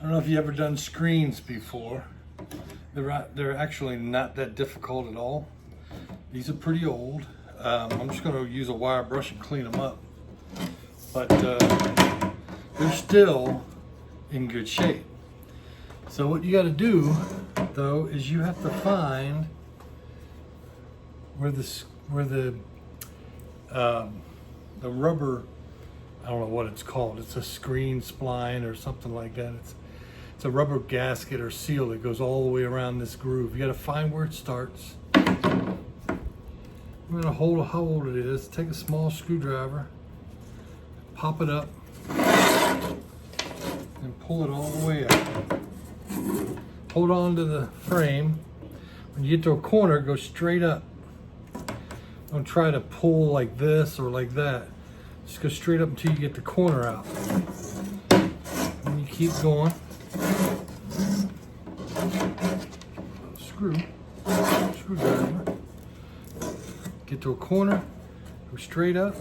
don't know if you've ever done screens before. They're actually not that difficult at all. These are pretty old. I'm just going to use a wire brush and clean them up. But they're still in good shape. So what you got to do, though, is you have to find where the rubber, I don't know what it's called. It's a screen spline or something like that. It's a rubber gasket or seal that goes all the way around this groove. You got to find where it starts. I'm gonna hold how old it is. Take a small screwdriver, pop it up, and pull it all the way up. Hold on to the frame. When you get to a corner, go straight up. Don't try to pull like this or like that. Just go straight up until you get the corner out. And you keep going. Screwdriver. Get to a corner, go straight up.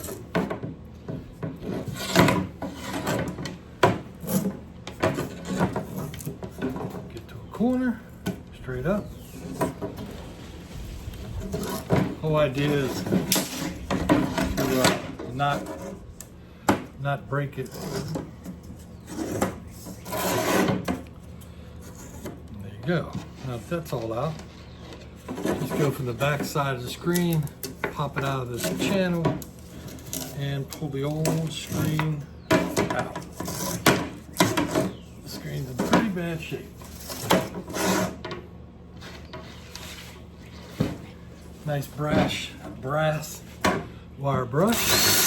Get to a corner, straight up. Whole idea is to not break it. There you go. Now if that's all out, just go from the back side of the screen, pop it out of this channel, and pull the old screen out. The screen's in pretty bad shape. Nice brass wire brush.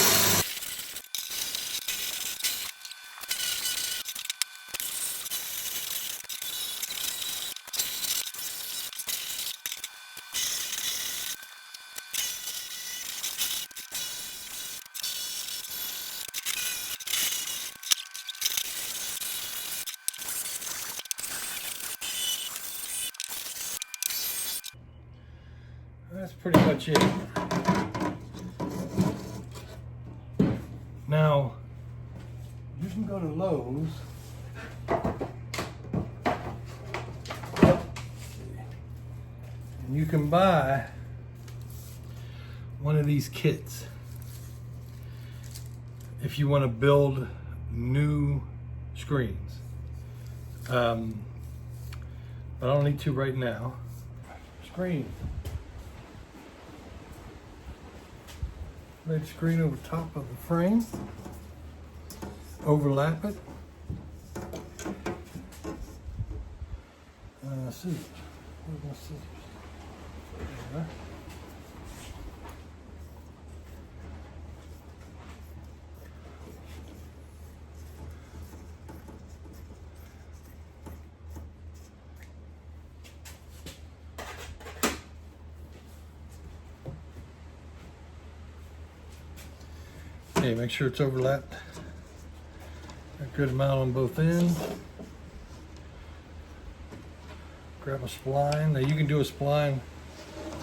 That's pretty much it. Now, you can go to Lowe's and you can buy one of these kits if you want to build new screens. But I don't need to right now. Screen. Lay the screen over top of the frame, overlap it. Scissors. Where's my scissors? There. Okay, make sure it's overlapped a good amount on both ends. Grab a spline. Now you can do a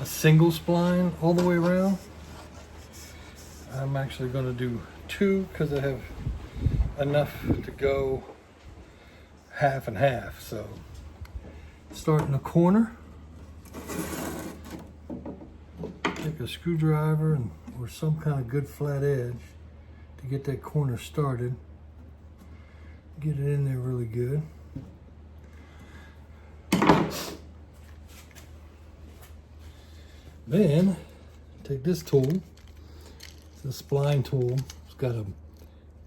single spline all the way around. I'm actually going to do two because I have enough to go half and half. So start in the corner. Take a screwdriver or some kind of good flat edge to get that corner started. Get it in there really good. Then take this tool. It's a spline tool. It's got a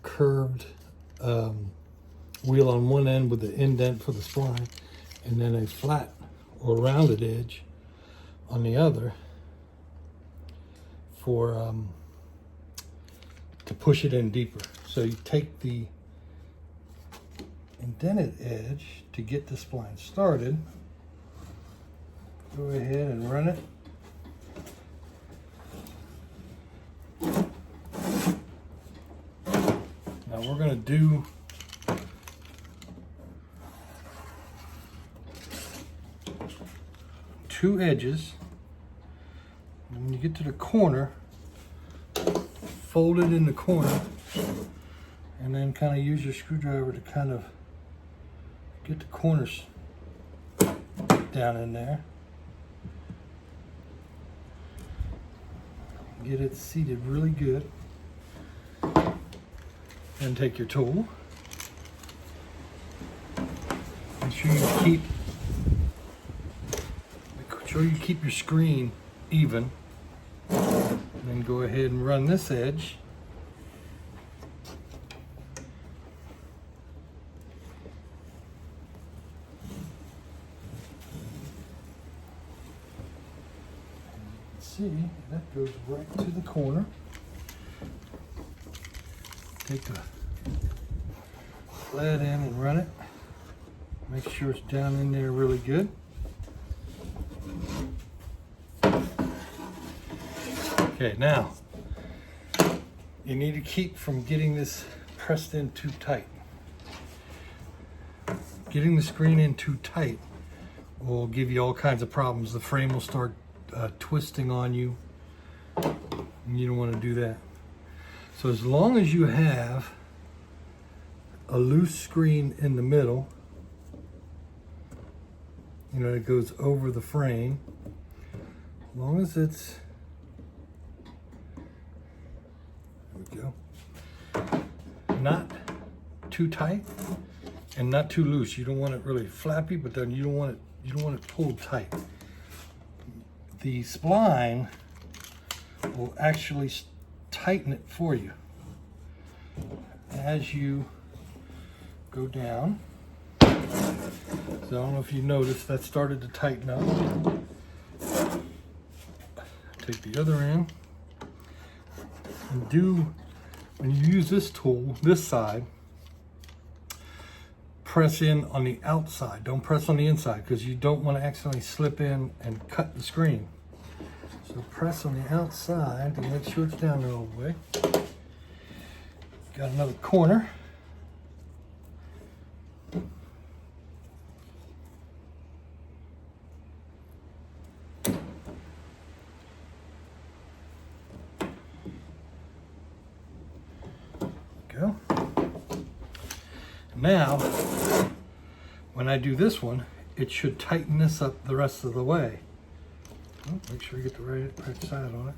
curved wheel on one end with the indent for the spline, and then a flat or rounded edge on the other for to push it in deeper. So you take the indented edge to get the spline started. Go ahead and run it. Now we're going to do two edges. And when you get to the corner, fold it in the corner and then kind of use your screwdriver to kind of get the corners down in there. Get it seated really good. And take your tool. Make sure you keep your screen even. And then go ahead and run this edge. See, that goes right to the corner. Take the flat end and run it. Make sure it's down in there really good. Okay, now you need to keep from getting this pressed in too tight. Getting the screen in too tight will give you all kinds of problems. The frame will start twisting on you, and you don't want to do that. So as long as you have a loose screen in the middle, you know, it goes over the frame, as long as it's, there we go, not too tight and not too loose. You don't want it really flappy, but then you don't want it pulled tight. The spline will actually tighten it for you as you go down. So I don't know if you noticed that started to tighten up. Take the other end and when you use this tool, this side, press in on the outside. Don't press on the inside because you don't want to accidentally slip in and cut the screen. So press on the outside to make sure it's down there all the way. Got another corner. Go. Now, when I do this one, it should tighten this up the rest of the way. Oh, make sure you get the right side on it.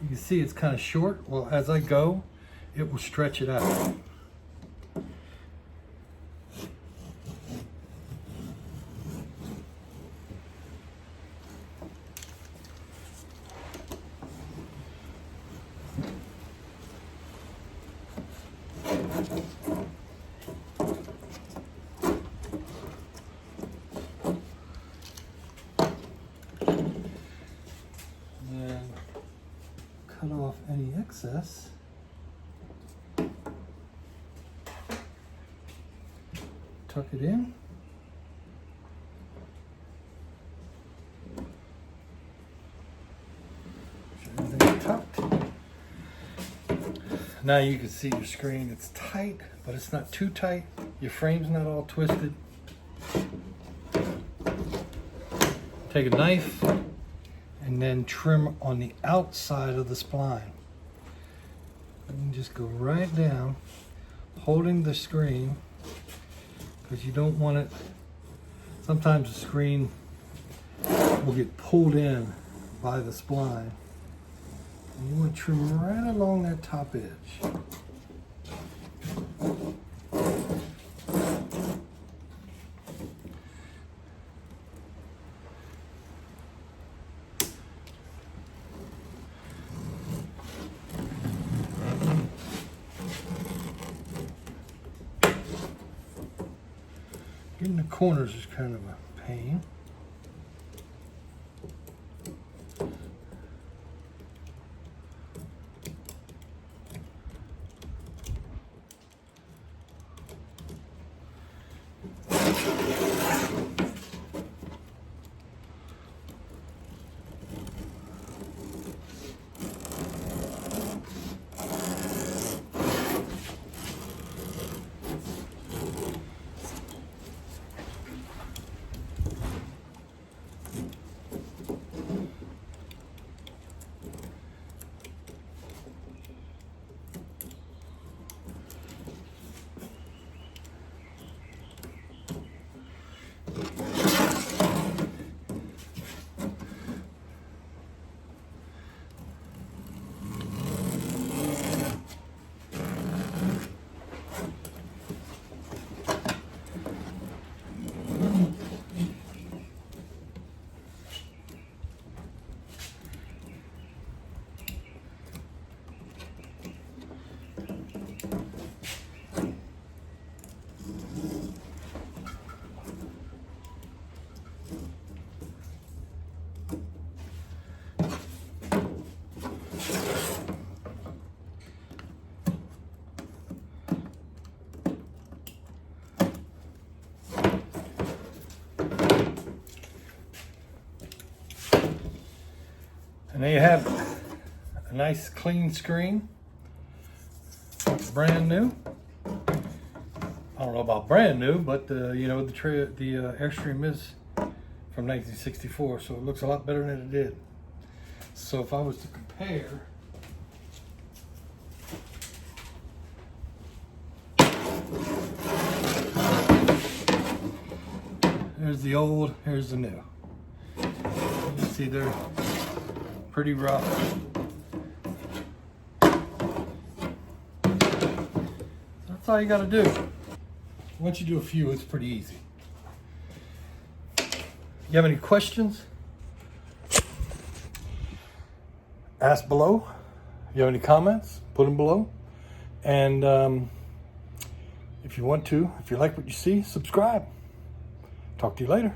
You can see it's kind of short. Well, as I go, it will stretch it out. Cut off any excess. Tuck it in. Everything's tucked. Now you can see your screen. It's tight, but it's not too tight. Your frame's not all twisted. Take a knife and then trim on the outside of the spline. And just go right down, holding the screen, because you don't want it, sometimes the screen will get pulled in by the spline. And you want to trim right along that top edge. Getting the corners is kind of a pain. And there you have a nice clean screen, brand new. I don't know about brand new, but you know, the Airstream is from 1964, so it looks a lot better than it did. So if I was to compare, here's the old, here's the new. You see they're pretty rough. That's all you gotta do. Once you do a few, it's pretty easy. You have any questions? Ask below. If you have any comments, put them below. And if you want to, if you like what you see, subscribe. Talk to you later.